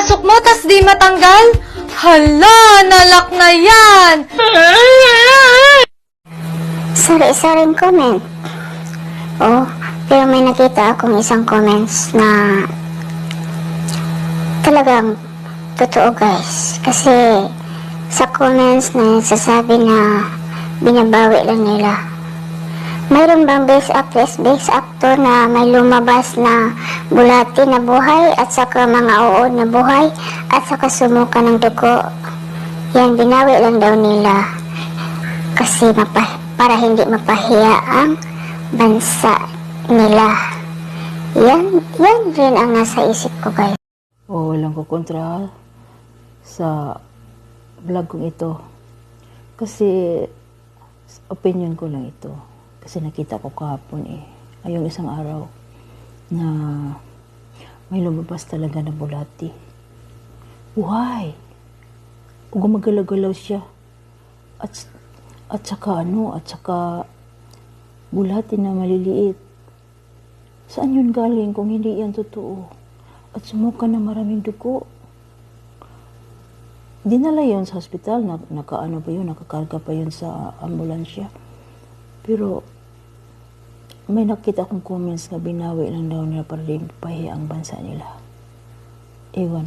pinasok mo tas di matanggal? Hala, nalak na yan! Sari-saring comment. Oh, pero may nakita akong isang comments na talagang totoo, guys. Kasi sa comments na nagsasabi na binabawi lang nila. Mayroon bang best actress, best actor na may lumabas na bulati na buhay at saka mga uod na buhay at saka sumuka ng dugo? Yan, binawi lang daw nila kasi para hindi mapahiya ang bansa nila. Yan rin ang nasa isip ko, guys. Walang ko kontra sa vlog kong ito. Kasi opinion ko lang ito. Kasi nakita ko kahapon ngayong isang araw na may lumabas talaga na bulati. Buhay! Gumagalaw-galaw siya. At saka bulati na maliliit. Saan yun galing kung hindi yan totoo? At sumuka na maraming dugo. Dinala yun sa hospital, nakakarga pa yun sa ambulansya. Pero may nakita akong comments na binawi lang daw nila para rin pahiya ang bansa nila. Ewan.